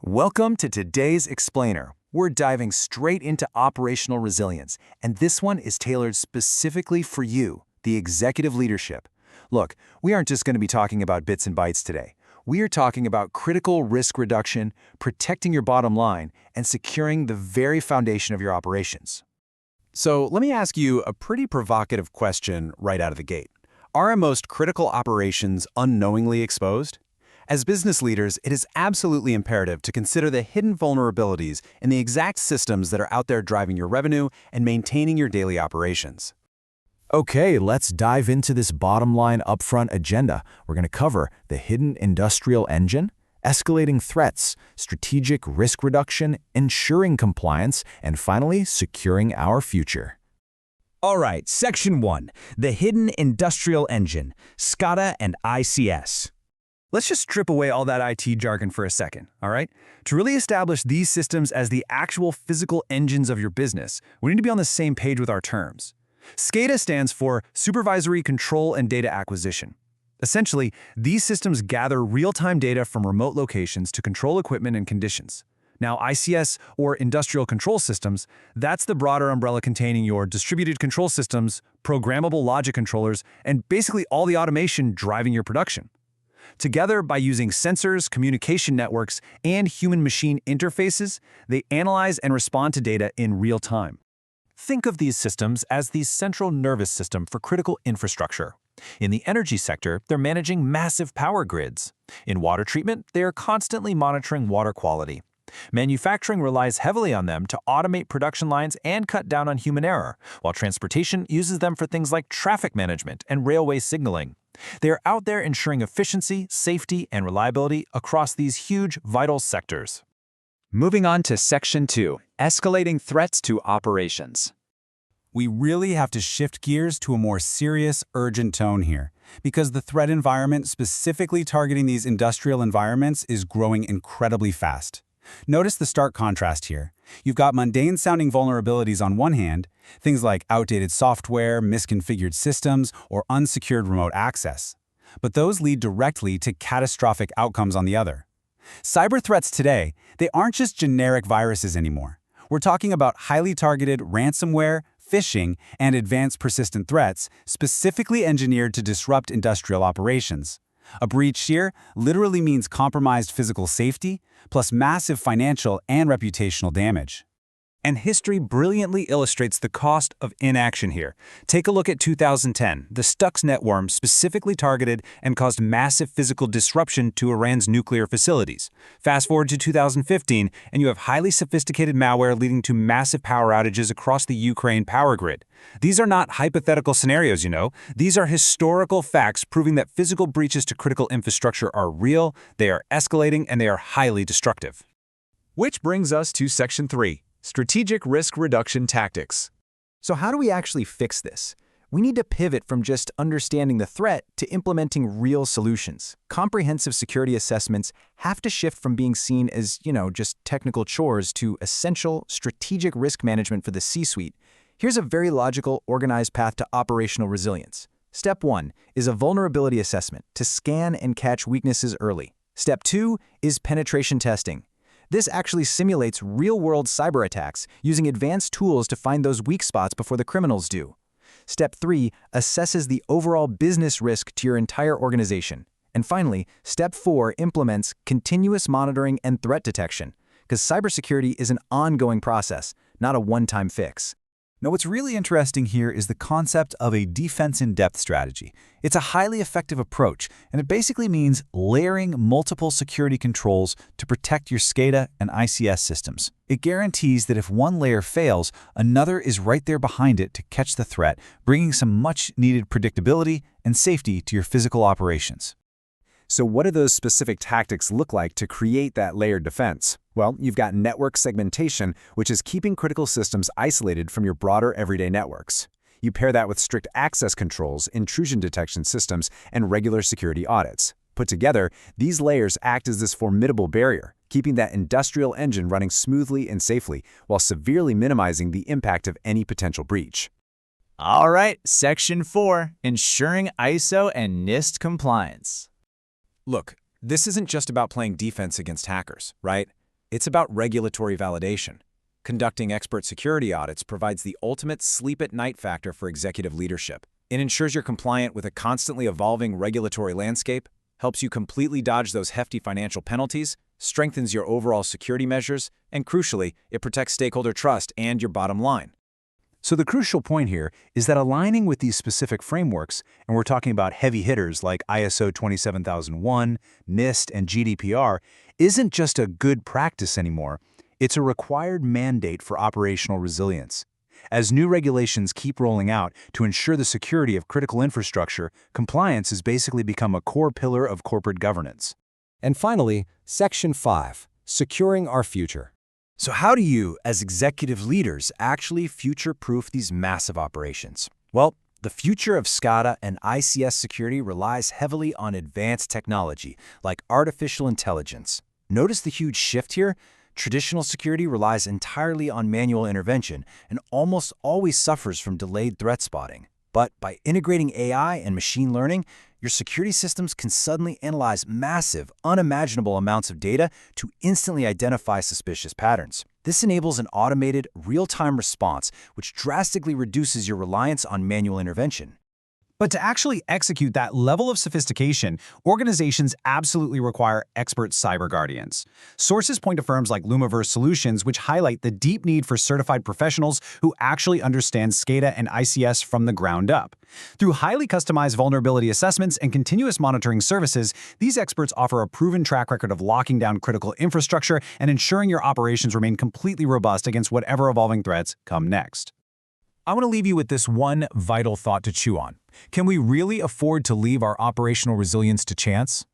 Welcome to today's Explainer. We're diving straight into operational resilience, and this one is tailored specifically for you, the executive leadership. Look, we aren't just going to be talking about bits and bytes today. We are talking about critical risk reduction, protecting your bottom line, and securing the very foundation of your operations. So let me ask you a pretty provocative question right out of the gate. Are our most critical operations unknowingly exposed? As business leaders, it is absolutely imperative to consider the hidden vulnerabilities in the exact systems that are out there driving your revenue and maintaining your daily operations. Okay, let's dive into this bottom line upfront agenda. We're going to cover the hidden industrial engine, escalating threats, strategic risk reduction, ensuring compliance, and finally, securing our future. All right, Section 1, the hidden industrial engine, SCADA and ICS. Let's just strip away all that IT jargon for a second, all right? To really establish these systems as the actual physical engines of your business, we need to be on the same page with our terms. SCADA stands for Supervisory Control and Data Acquisition. Essentially, these systems gather real-time data from remote locations to control equipment and conditions. Now, ICS, or Industrial Control Systems, that's the broader umbrella containing your distributed control systems, programmable logic controllers, and basically all the automation driving your production. Together, by using sensors, communication networks, and human-machine interfaces, they analyze and respond to data in real time. Think of these systems as the central nervous system for critical infrastructure. In the energy sector, they're managing massive power grids. In water treatment, they are constantly monitoring water quality. Manufacturing relies heavily on them to automate production lines and cut down on human error, while transportation uses them for things like traffic management and railway signaling. They are out there ensuring efficiency, safety, and reliability across these huge, vital sectors. Moving on to Section 2, escalating threats to operations. We really have to shift gears to a more serious, urgent tone here, because the threat environment specifically targeting these industrial environments is growing incredibly fast. Notice the stark contrast here. You've got mundane-sounding vulnerabilities on one hand, things like outdated software, misconfigured systems, or unsecured remote access. But those lead directly to catastrophic outcomes on the other. Cyber threats today, they aren't just generic viruses anymore. We're talking about highly targeted ransomware, phishing, and advanced persistent threats specifically engineered to disrupt industrial operations. A breach here literally means compromised physical safety, plus massive financial and reputational damage. And history brilliantly illustrates the cost of inaction here. Take a look at 2010. The Stuxnet worm specifically targeted and caused massive physical disruption to Iran's nuclear facilities. Fast forward to 2015, and you have highly sophisticated malware leading to massive power outages across the Ukraine power grid. These are not hypothetical scenarios, you know. These are historical facts proving that physical breaches to critical infrastructure are real, they are escalating, and they are highly destructive. Which brings us to Section 3. Strategic risk reduction tactics. So how do we actually fix this? We need to pivot from just understanding the threat to implementing real solutions. Comprehensive security assessments have to shift from being seen as, just technical chores to essential strategic risk management for the C-suite. Here's a very logical, organized path to operational resilience. Step 1 is a vulnerability assessment to scan and catch weaknesses early. Step 2 is penetration testing. This actually simulates real-world cyberattacks using advanced tools to find those weak spots before the criminals do. Step 3 assesses the overall business risk to your entire organization. And finally, Step 4 implements continuous monitoring and threat detection, because cybersecurity is an ongoing process, not a one-time fix. Now, what's really interesting here is the concept of a defense-in-depth strategy. It's a highly effective approach, and it basically means layering multiple security controls to protect your SCADA and ICS systems. It guarantees that if one layer fails, another is right there behind it to catch the threat, bringing some much-needed predictability and safety to your physical operations. So what do those specific tactics look like to create that layered defense? Well, you've got network segmentation, which is keeping critical systems isolated from your broader everyday networks. You pair that with strict access controls, intrusion detection systems, and regular security audits. Put together, these layers act as this formidable barrier, keeping that industrial engine running smoothly and safely, while severely minimizing the impact of any potential breach. All right, Section 4, ensuring ISO and NIST compliance. Look, this isn't just about playing defense against hackers, right? It's about regulatory validation. Conducting expert security audits provides the ultimate sleep-at-night factor for executive leadership. It ensures you're compliant with a constantly evolving regulatory landscape, helps you completely dodge those hefty financial penalties, strengthens your overall security measures, and crucially, it protects stakeholder trust and your bottom line. So the crucial point here is that aligning with these specific frameworks, and we're talking about heavy hitters like ISO 27001, NIST, and GDPR, isn't just a good practice anymore. It's a required mandate for operational resilience. As new regulations keep rolling out to ensure the security of critical infrastructure, compliance has basically become a core pillar of corporate governance. And finally, Section 5, Securing Our Future. So how do you, as executive leaders, actually future-proof these massive operations? Well, the future of SCADA and ICS security relies heavily on advanced technology, like artificial intelligence. Notice the huge shift here? Traditional security relies entirely on manual intervention and almost always suffers from delayed threat spotting. But by integrating AI and machine learning, your security systems can suddenly analyze massive, unimaginable amounts of data to instantly identify suspicious patterns. This enables an automated, real-time response, which drastically reduces your reliance on manual intervention. But to actually execute that level of sophistication, organizations absolutely require expert cyber guardians. Sources point to firms like Lumiverse Solutions, which highlight the deep need for certified professionals who actually understand SCADA and ICS from the ground up. Through highly customized vulnerability assessments and continuous monitoring services, these experts offer a proven track record of locking down critical infrastructure and ensuring your operations remain completely robust against whatever evolving threats come next. I want to leave you with this one vital thought to chew on. Can we really afford to leave our operational resilience to chance?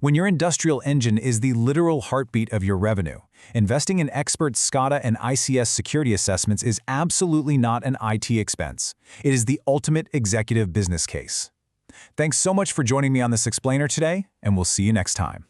When your industrial engine is the literal heartbeat of your revenue, investing in expert SCADA and ICS security assessments is absolutely not an IT expense. It is the ultimate executive business case. Thanks so much for joining me on this explainer today, and we'll see you next time.